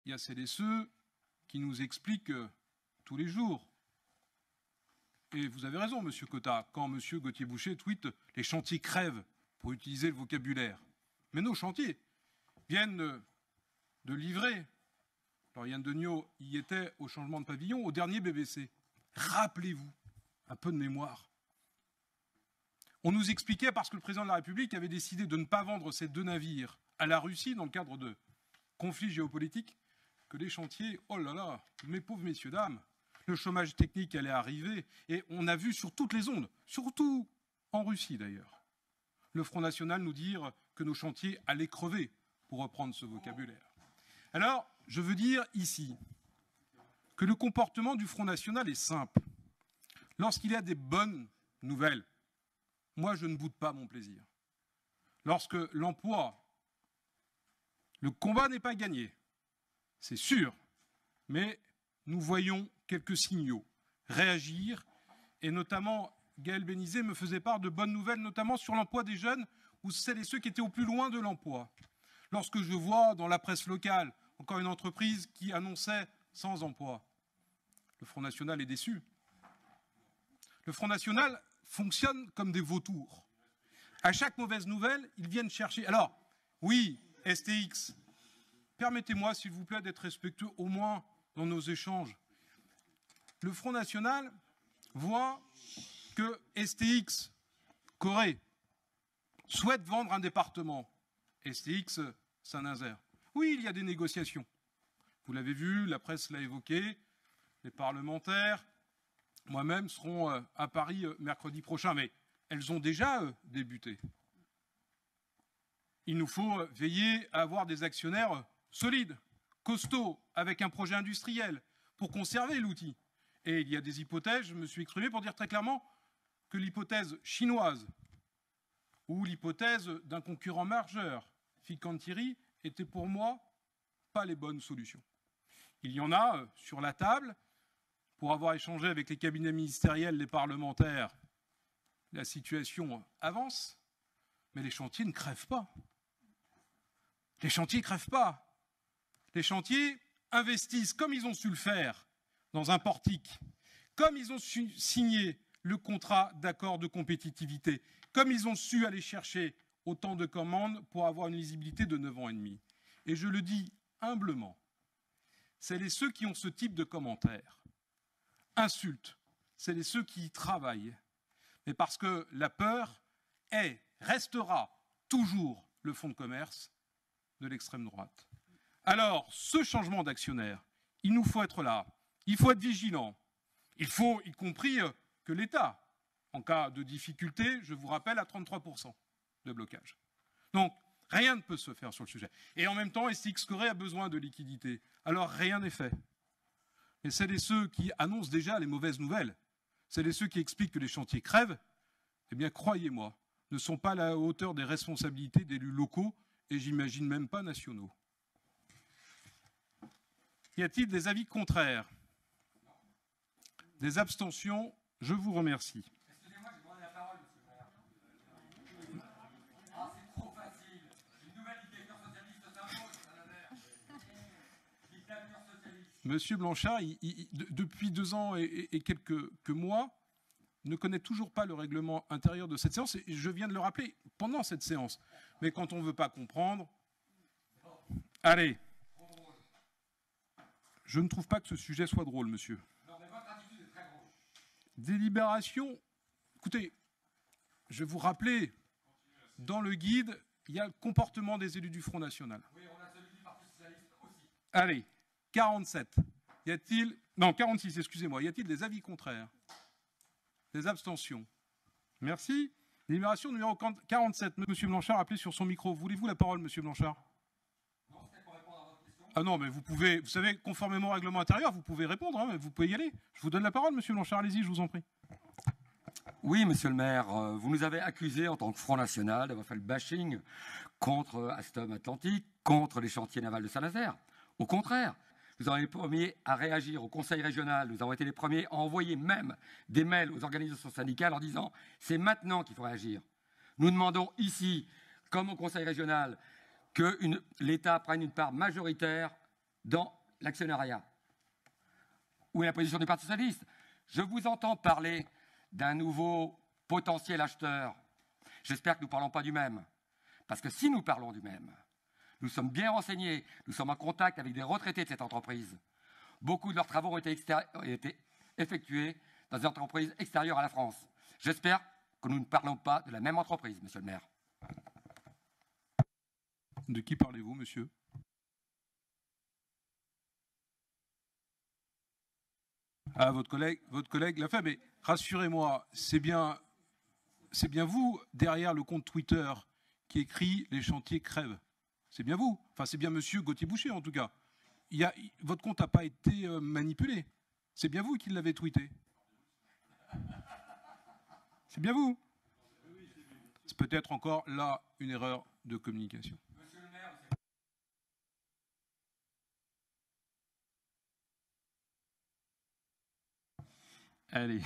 il y a celles et ceux qui nous expliquent tous les jours. Et vous avez raison, Monsieur Cotta, quand Monsieur Gauthier-Boucher tweet « les chantiers crèvent », pour utiliser le vocabulaire. Mais nos chantiers viennent de livrer. Alors Yann Degnaud y était au changement de pavillon, au dernier BBC. Rappelez-vous, un peu de mémoire. On nous expliquait, parce que le président de la République avait décidé de ne pas vendre ces 2 navires à la Russie dans le cadre de conflits géopolitiques, que les chantiers, oh là là, mes pauvres messieurs, dames, le chômage technique allait arriver, et on a vu sur toutes les ondes, surtout en Russie d'ailleurs, le Front National nous dire que nos chantiers allaient crever, pour reprendre ce vocabulaire. Alors, je veux dire ici que le comportement du Front National est simple. Lorsqu'il y a des bonnes nouvelles, moi je ne boude pas mon plaisir. Lorsque l'emploi, le combat n'est pas gagné, c'est sûr, mais nous voyons quelques signaux réagir, et notamment Gaël Bénizet me faisait part de bonnes nouvelles, notamment sur l'emploi des jeunes, ou celles et ceux qui étaient au plus loin de l'emploi. Lorsque je vois dans la presse locale encore une entreprise qui annonçait sans emploi, le Front National est déçu. Le Front National fonctionne comme des vautours. À chaque mauvaise nouvelle, ils viennent chercher. Alors, oui, STX, permettez-moi, s'il vous plaît, d'être respectueux au moins dans nos échanges. Le Front National voit que STX, Corée, souhaite vendre un département. STX, Saint-Nazaire. Oui, il y a des négociations. Vous l'avez vu, la presse l'a évoqué, les parlementaires, moi-même, seront à Paris mercredi prochain, mais elles ont déjà débuté. Il nous faut veiller à avoir des actionnaires solides, costauds, avec un projet industriel, pour conserver l'outil. Et il y a des hypothèses, je me suis exprimé pour dire très clairement que l'hypothèse chinoise ou l'hypothèse d'un concurrent majeur, Fincantieri, étaient pour moi pas les bonnes solutions. Il y en a sur la table. Pour avoir échangé avec les cabinets ministériels, les parlementaires, la situation avance, mais les chantiers ne crèvent pas. Les chantiers ne crèvent pas. Les chantiers investissent comme ils ont su le faire dans un portique, comme ils ont su signer le contrat d'accord de compétitivité, comme ils ont su aller chercher autant de commandes pour avoir une lisibilité de 9 ans et demi. Et je le dis humblement, c'est ceux qui ont ce type de commentaires, insultes, c'est ceux qui y travaillent, mais parce que la peur restera toujours le fonds de commerce de l'extrême droite. Alors, ce changement d'actionnaire, il nous faut être là, il faut être vigilant, il faut, y compris que l'État, en cas de difficulté, je vous rappelle, à 33% de blocage. Donc, rien ne peut se faire sur le sujet. Et en même temps, STX Corée a besoin de liquidités. Alors, rien n'est fait. Mais c'est ceux qui annoncent déjà les mauvaises nouvelles, c'est ceux qui expliquent que les chantiers crèvent, eh bien, croyez-moi, ne sont pas à la hauteur des responsabilités d'élus locaux et j'imagine même pas nationaux. Y a-t-il des avis contraires? Des abstentions? Je vous remercie. Excusez-moi, j'ai demandé la parole, monsieur le maire. Ah, c'est trop facile. Une nouvelle dictature socialiste s'impose, Saint-Nazaire. Dictature socialiste. Monsieur Blanchard, depuis 2 ans et quelques mois, ne connaît toujours pas le règlement intérieur de cette séance, et je viens de le rappeler pendant cette séance. Mais quand on ne veut pas comprendre... Allez. Je ne trouve pas que ce sujet soit drôle, monsieur. Non, mais votre attitude est très drôle. Délibération. Écoutez, je vais vous rappeler, dans le guide, il y a le comportement des élus du Front National. Oui, on a celui du Parti Socialiste aussi. Allez, 47. Y a-t-il... Non, 46, excusez-moi. Y a-t-il des avis contraires? Des abstentions? Merci. Délibération numéro 47. Monsieur Blanchard, appelez sur son micro. Voulez-vous la parole, monsieur Blanchard? Non, c'était pour répondre à votre question. Ah non, mais vous pouvez, vous savez, conformément au règlement intérieur, vous pouvez répondre, hein, vous pouvez y aller. Je vous donne la parole, monsieur Blanchard, allez-y, je vous en prie. Oui, monsieur le maire, vous nous avez accusés en tant que Front National d'avoir fait le bashing contre Alstom Atlantique, contre les chantiers navals de Saint-Nazaire. Au contraire, nous avons été les premiers à réagir au Conseil régional, nous avons été les premiers à envoyer même des mails aux organisations syndicales en disant « c'est maintenant qu'il faut réagir ». Nous demandons ici, comme au Conseil régional, que l'État prenne une part majoritaire dans l'actionnariat. Où est la position du Parti socialiste? Je vous entends parler d'un nouveau potentiel acheteur. J'espère que nous ne parlons pas du même. Parce que si nous parlons du même, nous sommes bien renseignés, nous sommes en contact avec des retraités de cette entreprise. Beaucoup de leurs travaux ont été effectués dans des entreprises extérieures à la France. J'espère que nous ne parlons pas de la même entreprise, monsieur le maire. De qui parlez-vous, monsieur? Ah, votre collègue l'a fait, mais rassurez-moi, c'est bien vous, derrière le compte Twitter, qui écrit « Les chantiers crèvent ». C'est bien vous. Enfin, c'est bien monsieur Gauthier-Boucher, en tout cas. Votre compte n'a pas été manipulé. C'est bien vous qui l'avez tweeté. C'est bien vous. C'est peut-être encore là une erreur de communication. Monsieur le maire, Allez.